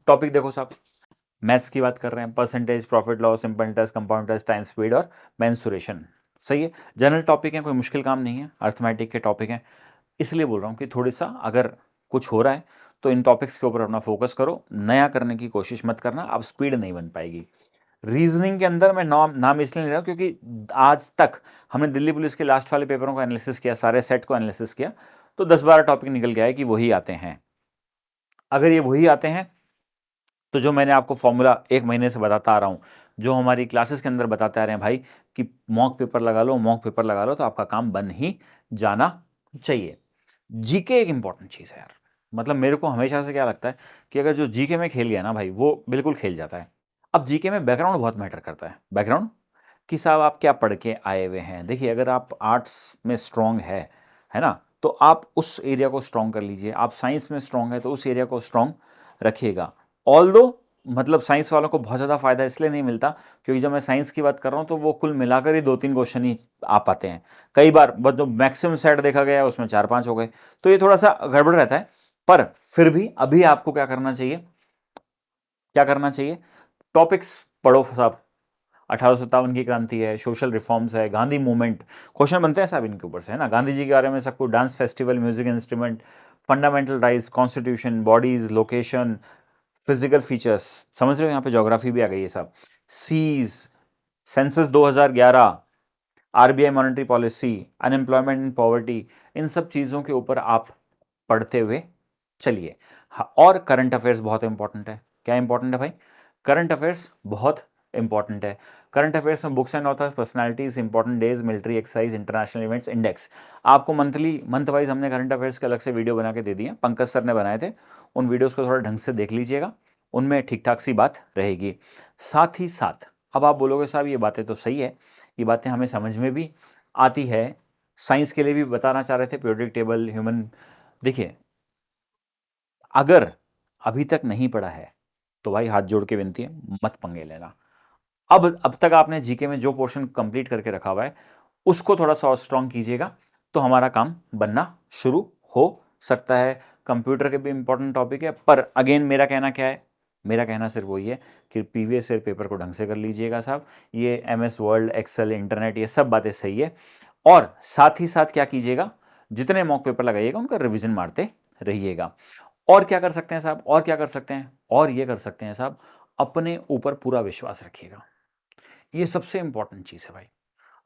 Topic देखो साहब, maths की बात कर रहे हैं, percentage, profit loss, simple interest, compound interest, time speed और मेंसुरेशन। सही है, जनरल टॉपिक है, कोई मुश्किल काम नहीं है, अर्थमेटिक के टॉपिक हैं। इसलिए बोल रहा हूँ कि थोड़ी सा अगर कुछ हो रहा है तो इन टॉपिक्स के ऊपर अपना फोकस करो, नया करने की कोशिश मत करना, अब स्पीड नहीं बन पाएगी। रीजनिंग के अंदर मैं नाम इसलिए नहीं ले रहा हूँ क्योंकि आज तक हमने दिल्ली पुलिस के लास्ट वाले पेपरों का एनालिसिस किया, सारे सेट को एनालिसिस किया, तो 10-12 टॉपिक निकल गया है कि वही आते हैं। अगर ये वही आते हैं तो जो मैंने आपको फॉर्मूला 1 महीने से बताता आ रहा हूं, जो हमारी क्लासेस के अंदर बताते आ रहे हैं भाई कि मॉक पेपर लगा लो, मॉक पेपर लगा लो, तो आपका काम बन ही जाना चाहिए। जीके एक इंपॉर्टेंट चीज है यार, मतलब मेरे को हमेशा से क्या लगता है कि अगर जो जीके में खेल गया ना भाई, वो बिल्कुल खेल जाता है। अब जीके में बैकग्राउंड बहुत मैटर करता है, बैकग्राउंड कि साहब आप क्या पढ़ के आए हुए हैं। देखिए, अगर आप आर्ट्स में स्ट्रांग है ना, तो आप उस एरिया को स्ट्रांग कर लीजिए। आप साइंस में स्ट्रांग है तो उस एरिया को स्ट्रांग रखिएगा। ऑल्दो मतलब साइंस वालों को बहुत ज़्यादा फायदा इसलिए नहीं मिलता क्योंकि जब मैं साइंस की बात कर रहा हूँ तो वो कुल मिलाकर ही 2-3 क्वेश्चन ही आ पाते हैं। कई बार बस जो मैक्सिमम सेट देखा गया है उसमें 4-5 हो गए, तो ये थोड़ा सा गड़बड़ रहता है। पर फिर भी अभी आपको क्या करना चाहिए, क्या करना चाहिए, टॉपिक्स पढ़ो साहब। 1857 की क्रांति है, सोशल रिफॉर्म्स है, गांधी मूवमेंट, क्वेश्चन बनते हैं साहब इनके ऊपर से, है ना। गांधी जी के बारे में सब कुछ, dance festival, music instrument, fundamental rights, constitution, bodies, location, physical features, समझ रहे हो, यहाँ पे ज्योग्राफी भी आ गई है साहब। सीज, census 2011, RBI monetary policy, unemployment and poverty, इन सब चीज़ों के ऊपर आप पढ़ते हुए चलिए। हाँ, और करंट अफेयर्स बहुत इंपॉर्टेंट है। क्या इंपॉर्टेंट है भाई? करंट अफेयर्स बहुत इंपॉर्टेंट है। करंट अफेयर्स में books and authors, personalities, important days, military exercise, international events, index. आपको मंथ वाइज हमने करंट अफेयर्स के अलग से वीडियो बना के दे दिए, पंकज सर ने बनाए थे। उन वीडियोस को थोड़ा ढंग से देख लीजिएगा, उनमें ठीक ठाक सी बात रहेगी। साथ ही साथ अब आप बोलोगे साहब ये बातें तो सही है, ये बातें हमें समझ में भी आती है, साइंस के लिए भी बताना चाह रहे थे, पीरियोडिक टेबल, ह्यूमन। देखिए, अगर अभी तक नहीं पढ़ा है तो भाई हाथ जोड़ के विनती है, मत पंगे लेना। अब तक आपने जीके में जो पोर्शन कंप्लीट करके रखा हुआ है उसको थोड़ा सा और स्ट्रांग कीजिएगा, तो हमारा काम बनना शुरू हो सकता है। कंप्यूटर के भी इंपॉर्टेंट टॉपिक है, पर अगेन मेरा कहना क्या है, मेरा कहना सिर्फ वही है कि प्रीवियस ईयर पेपर को ढंग से कर लीजिएगा साहब। ये एमएस वर्ल्ड, एक्सेल, इंटरनेट, ये सब बातें सही है। और साथ ही साथ क्या कीजिएगा, जितने मॉक पेपर लगाइएगा उनका रिवीजन मारते रहिएगा। और क्या कर सकते हैं साहब, और क्या कर सकते हैं, और ये कर सकते हैं साहब, अपने ऊपर पूरा विश्वास रखिएगा। ये सबसे इंपॉर्टेंट चीज़ है भाई।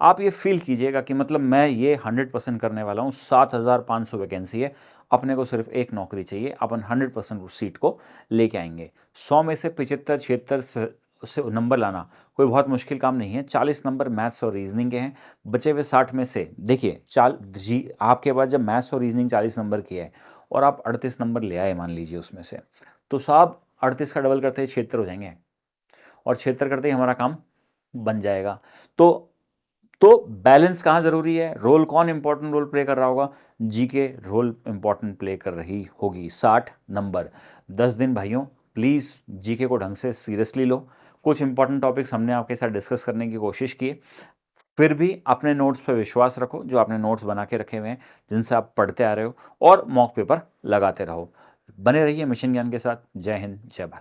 आप ये फील कीजिएगा कि मतलब मैं ये 100% करने वाला हूँ। 7,500 वैकेंसी है, अपने को सिर्फ एक नौकरी चाहिए, अपन 100% उस सीट को लेके आएंगे। 100 में से 75-76 से नंबर लाना कोई बहुत मुश्किल काम नहीं है। 40 नंबर मैथ्स और रीजनिंग के हैं, बचे हुए 60 में से देखिए चाल जी, आपके पास जब मैथ्स और रीजनिंग 40 नंबर की है और आप 38 नंबर ले आए मान लीजिए उसमें से, तो साहब 38 का डबल करते ही 76 हो जाएंगे, और 76 करते ही हमारा काम बन जाएगा। तो बैलेंस कहाँ जरूरी है, रोल कौन इंपॉर्टेंट रोल प्ले कर रहा होगा, जीके रोल इंपॉर्टेंट प्ले कर रही होगी। 60 नंबर, 10 दिन भाइयों, प्लीज़ जीके को ढंग से सीरियसली लो। कुछ इंपॉर्टेंट टॉपिक्स हमने आपके साथ डिस्कस करने की कोशिश की, फिर भी अपने नोट्स पर विश्वास रखो, जो आपने नोट्स बना के रखे हुए हैं, जिनसे आप पढ़ते आ रहे हो, और मॉक पेपर लगाते रहो। बने रहिए मिशन ज्ञान के साथ। जय हिंद, जय भारत।